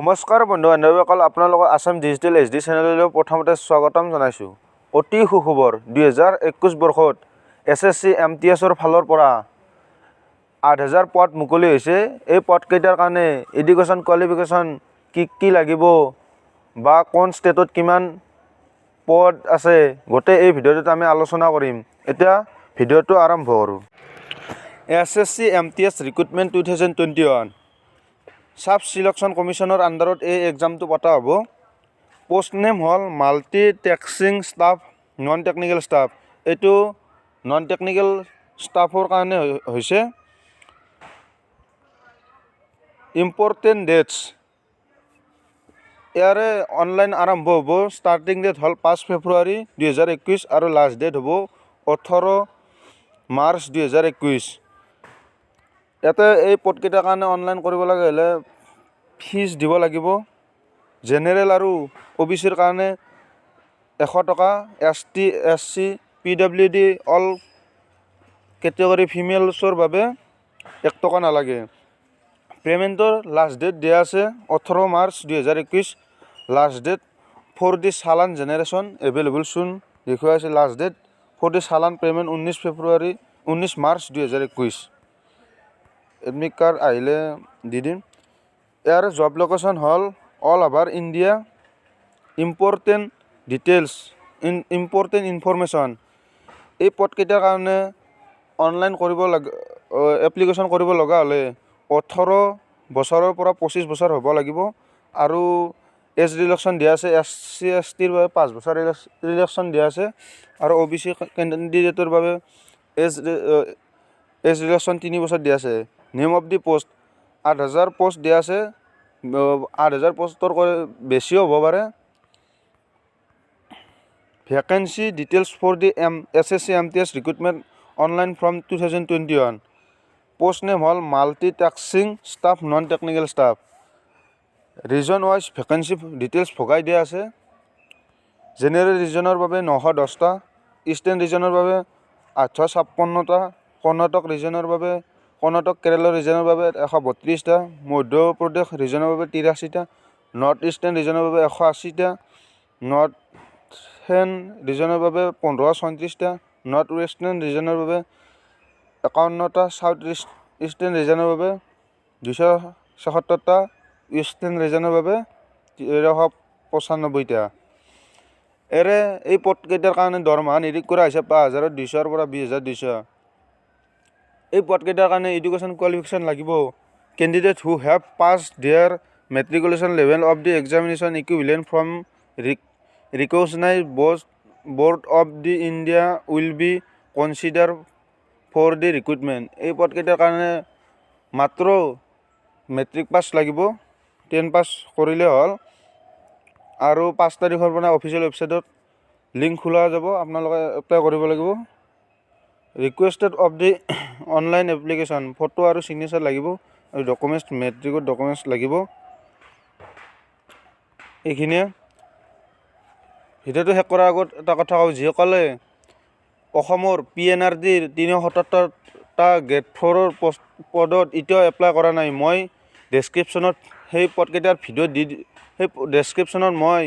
নমস্কাৰ বন্ধু বান্ধৱীসকল, আপোনালোকক আসাম ডিজিটেল HD চেনেললৈ প্ৰথমতে স্বাগতম জনাইছোঁ। অতি সুখবৰ 2021 বৰ্ষত SSC MTSৰ ফালৰ পৰা 8000 পদ মুকলি হৈছে। এই পদকেইটাৰ কাৰণে এডুকেশ্যন কোৱালিফিকেশ্যন কি লাগিব বা কোন ষ্টেটত কিমান পদ আছে গোটেই এই ভিডিঅ'টোত আমি আলোচনা কৰিম। এতিয়া ভিডিঅ'টো আৰম্ভ কৰোঁ। SSC MTS ৰিক্ৰুটমেণ্ট 2021 সাব সিলেকশ্যন কমিশনৰ আণ্ডাৰত এই এক্সামটো পতা হ'ব। পোষ্ট নেম হ'ল multi tasking staff non technical staff. এইটো নন টেকনিকেল ষ্টাফৰ কাৰণে হৈছে। ইম্পৰ্টেণ্ট ডেটছ, ইয়াৰে অনলাইন আৰম্ভ হ'ব। ষ্টাৰ্টিং ডেট হ'ল 5 ফেব্ৰুৱাৰী 2021 আৰু লাষ্ট ডেট হ'ব 18 মাৰ্চ 2021। ইয়াতে এই পদকেইটাৰ কাৰণে অনলাইন কৰিব লাগে হ'লে ফিজ দিব লাগিব। জেনেৰেল আৰু OBCৰ কাৰণে 100 টকা, ST SC PWD all category ফিমেলছৰ বাবে 1 টকা নালাগে। পে'মেণ্টৰ লাষ্ট ডেট দিয়া আছে 18 March 2021। Last date for the challan generation available soon দেখুৱাই আছে। Last date for the challan payment 19 March 2021। Admit card আহিলে দি দিম। ইয়াৰ জব লোকেশ্যন হ'ল all over India. Important details important information, এই পদকেইটাৰ কাৰণে অনলাইন কৰিব এপ্লিকেশ্যন কৰিব লগা হ'লে 18 বছৰৰ পৰা 25 বছৰ হ'ব লাগিব আৰু এজ ৰিলেক্সন দিয়া আছে। SC STৰ বাবে 5 বছৰ ৰিলেক্সন দিয়া আছে আৰু OBC কেণ্ডিডেটৰ বাবে এজ ৰিলেক্সন 3 বছৰ দিয়া আছে। Name of the post 8000 post দিয়া আছে। 8000 পোষ্টৰ বেছিও হ'ব পাৰে। Vacancy details for the SSC MTS recruitment online form 2021। Post name হ'ল multi tasking staff non technical staff. Region wise vacancy details ভগাই দিয়া আছে। জেনেৰেল ৰিজনৰ বাবে 910টা, ইষ্টাৰ্ণ ৰিজনৰ বাবে 856টা, কৰ্ণাটক ৰিজনৰ বাবে কৰ্ণাটক কেৰেলা ৰিজনৰ বাবে 132টা, মধ্যপ্ৰদেশ ৰিজনৰ বাবে 83টা, নৰ্থ ইষ্টাৰ্ণ ৰিজনৰ বাবে 180টা, নৰ্থেন ৰিজনৰ বাবে 1534টা, নৰ্থ ৱেষ্টাৰ্ণ ৰিজনৰ বাবে 51টা, চাউথ ইষ্টাৰ্ণ ৰিজনৰ বাবে 276টা, ইষ্টাৰ্ণ ৰিজনৰ বাবে 1395টা। এই পদকেইটাৰ কাৰণে দৰমহা নিৰ্ধাৰণ কৰা হৈছে 5200 পৰা 20200। এই পদকেইটাৰ কাৰণে এডুকেশ্যন কোৱালিফিকেশ্যন লাগিব। Candidate who have pass their matriculation level of the examination equivalent from recognise board of the India will be consider for the recruitment. এই পদকেইটাৰ কাৰণে মাত্ৰ মেট্ৰিক পাছ লাগিব, 10 পাছ কৰিলে হ'ল। আৰু 5 তাৰিখৰ পৰা অফিচিয়েল ৱেবছাইটত লিংক খোলা যাব, আপোনালোকে এপ্লাই কৰিব লাগিব। Requested of the online application, photo আৰু ছিগনেচাৰ লাগিব আৰু ডকুমেণ্টছ মেট্ৰিকৰ ডকুমেণ্টছ লাগিব। এইখিনিয়ে। ভিডিঅ'টো শেষ কৰাৰ আগত এটা কথা কওঁ, যিসকলে অসমৰ PNRDৰ 377টা গ্ৰেড 4ৰ পদত এতিয়াও এপ্লাই কৰা নাই, মই ডেছক্ৰিপশ্যনত সেই পদকেইটাৰ ভিডিঅ' সেই ডেছক্ৰিপশ্যনত মই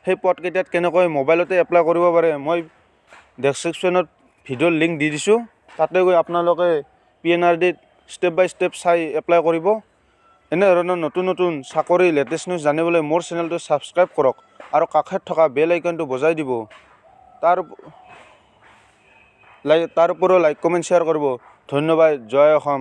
সেই পদকেইটাত কেনেকৈ মোবাইলতে এপ্লাই কৰিব পাৰে মই ডেছক্ৰিপশ্যনত ভিডিঅ'ৰ লিংক দি দিছোঁ। তাতে গৈ আপোনালোকে PNRDত ষ্টেপ বাই ষ্টেপ চাই এপ্লাই কৰিব। এনেধৰণৰ নতুন নতুন চাকৰি লেটেষ্ট নিউজ জানিবলৈ মোৰ চেনেলটো ছাবস্ক্ৰাইব কৰক আৰু কাষত থকা বেল আইকনটো বজাই দিব। তাৰ উপৰিও লাইক কমেণ্ট শ্বেয়াৰ কৰিব। ধন্যবাদ। জয় অসম।